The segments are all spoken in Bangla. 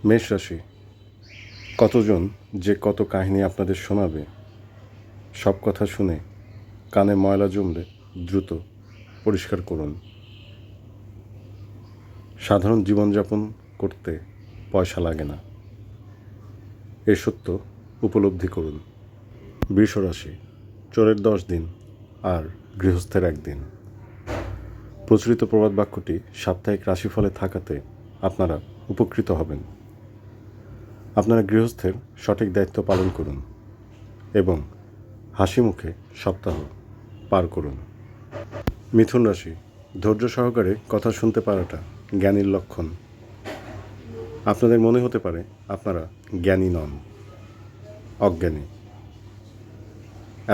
মেষ রাশি, কতজন যে কত কাহিনী আপনাদের শোনাবে, সব কথা শুনে কানে ময়লা জমলে দ্রুত পরিষ্কার করুন। সাধারণ জীবনযাপন করতে পয়সা লাগে না, এ সত্য উপলব্ধি করুন। বৃষ রাশি, চোরের 10 দিন আর গৃহস্থের 1 দিন। প্রচলিত প্রবাদ বাক্যটি সাপ্তাহিক রাশিফলে থাকাতে আপনারা উপকৃত হবেন। আপনারা গৃহস্থের সঠিক দায়িত্ব পালন করুন এবং হাসি মুখে সপ্তাহ পার করুন। মিথুন রাশি, ধৈর্য সহকারে কথা শুনতে পারাটা জ্ঞানীর লক্ষণ। আপনাদের মনে হতে পারে আপনারা জ্ঞানী নন, অজ্ঞানী।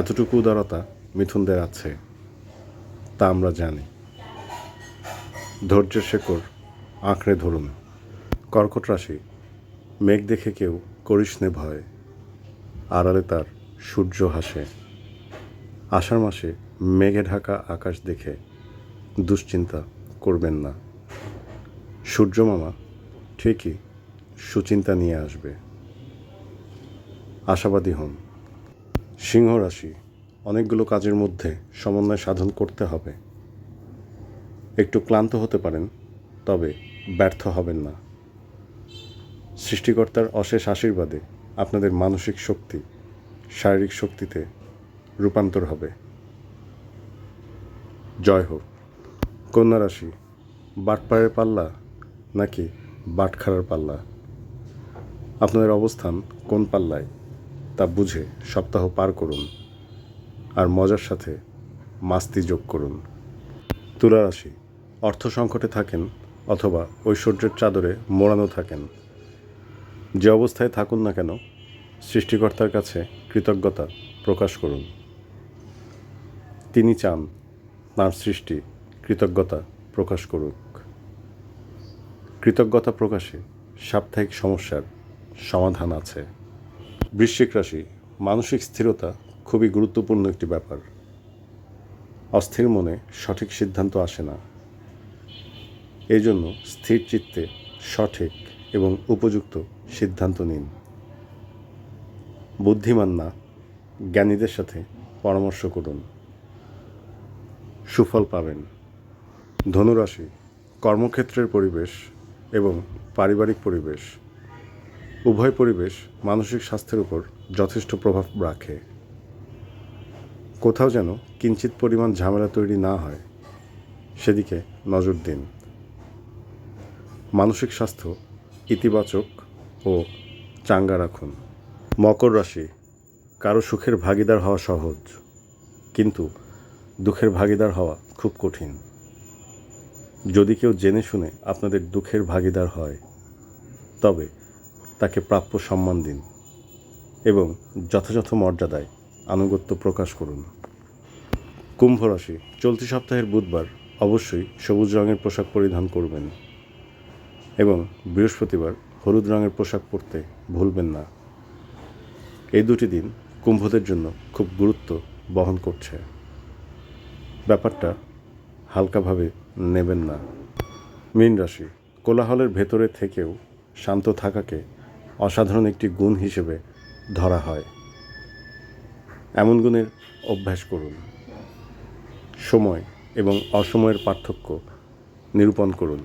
এতটুকু উদারতা মিথুনদের আছে, তা আমরা জানি। ধৈর্যের শেকড় আঁকড়ে ধরুন। কর্কট রাশি, মেঘ দেখে কেউ করিস নে ভয়, আড়ালে তার সূর্য হাসে। আষাঢ় মাসে মেঘে ঢাকা আকাশ দেখে দুশ্চিন্তা করবেন না। সূর্য মামা ঠিকই সুচিন্তা নিয়ে আসবে, আশাবাদী হন। সিংহ রাশি, অনেকগুলো কাজের মধ্যে সমন্বয় সাধন করতে হবে। একটু ক্লান্ত হতে পারেন, তবে ব্যর্থ হবেন না। সৃষ্টিকর্তার অশেষ আশীর্বাদে আপনাদের মানসিক শক্তি শারীরিক শক্তিতে রূপান্তর হবে। জয় হোক। কন্যা রাশি, বাটপাড়ের পাল্লা নাকি বাটখারার পাল্লা, আপনাদের অবস্থান কোন পাল্লায় তা বুঝে সপ্তাহ পার করুন আর মজার সাথে মাস্তি যোগ করুন। তুলা রাশি, অর্থ সংকটে থাকেন অথবা ঐশ্বর্যের চাদরে মোড়ানো থাকেন, যে অবস্থায় থাকুন না কেন সৃষ্টিকর্তার কাছে কৃতজ্ঞতা প্রকাশ করুন। তিনি চান তাঁর সৃষ্টি কৃতজ্ঞতা প্রকাশ করুক। কৃতজ্ঞতা প্রকাশে সাপ্তাহিক সমস্যার সমাধান আছে। বৃশ্চিক রাশি, মানসিক স্থিরতা খুবই গুরুত্বপূর্ণ একটি ব্যাপার। অস্থির মনে সঠিক সিদ্ধান্ত আসে না, এই জন্য স্থির চিত্তে সঠিক এবং উপযুক্ত সিদ্ধান্ত নিন। বুদ্ধিমান না, জ্ঞানীদের সাথে পরামর্শ করুন, সুফল পাবেন। ধনুরাশি, কর্মক্ষেত্রের পরিবেশ এবং পারিবারিক পরিবেশ, উভয় পরিবেশ মানসিক স্বাস্থ্যের উপর যথেষ্ট প্রভাব রাখে। কোথাও যেন কিঞ্চিত পরিমাণ ঝামেলা তৈরি না হয়, সেদিকে নজর দিন। মানসিক স্বাস্থ্য ইতিবাচক ও চাঙ্গা রাখুন। মকর রাশি, কারো সুখের ভাগিদার হওয়া সহজ, কিন্তু দুঃখের ভাগিদার হওয়া খুব কঠিন। যদি কেউ জেনে শুনে আপনাদের দুঃখের ভাগিদার হয়, তবে তাকে প্রাপ্য সম্মান দিন এবং যথাযথ মর্যাদায় আনুগত্য প্রকাশ করুন। কুম্ভ রাশি, চলতি সপ্তাহের বুধবার অবশ্যই সবুজ রঙের পোশাক পরিধান করবেন এবং বৃহস্পতিবার হলুদ রঙের পোশাক পরতে ভুলবেন না। এই দুটি দিন কুম্ভদের জন্য খুব গুরুত্ব বহন করছে, ব্যাপারটা হালকাভাবে নেবেন না। মীন রাশি, কোলাহলের ভেতরে থেকেও শান্ত থাকাকে অসাধারণ একটি গুণ হিসেবে ধরা হয়। এমন গুণের অভ্যাস করুন। সময় এবং অসময়ের পার্থক্য নিরূপণ করুন।